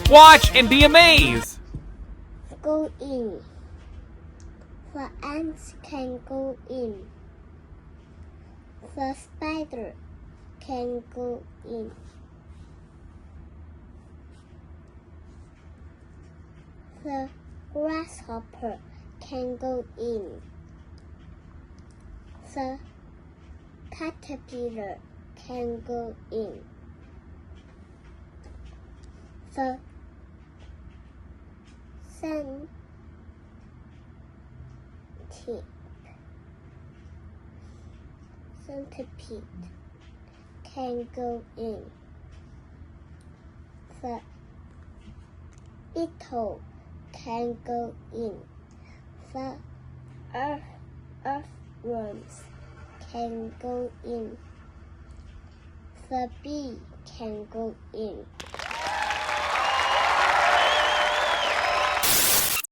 Watch and be amazed. Go in. The ants can go in. The spider can go in. The grasshopper can go in. The caterpillar can go in. The centipede can go in. The beetle can go in. The earthworms can go in. The bee can go in.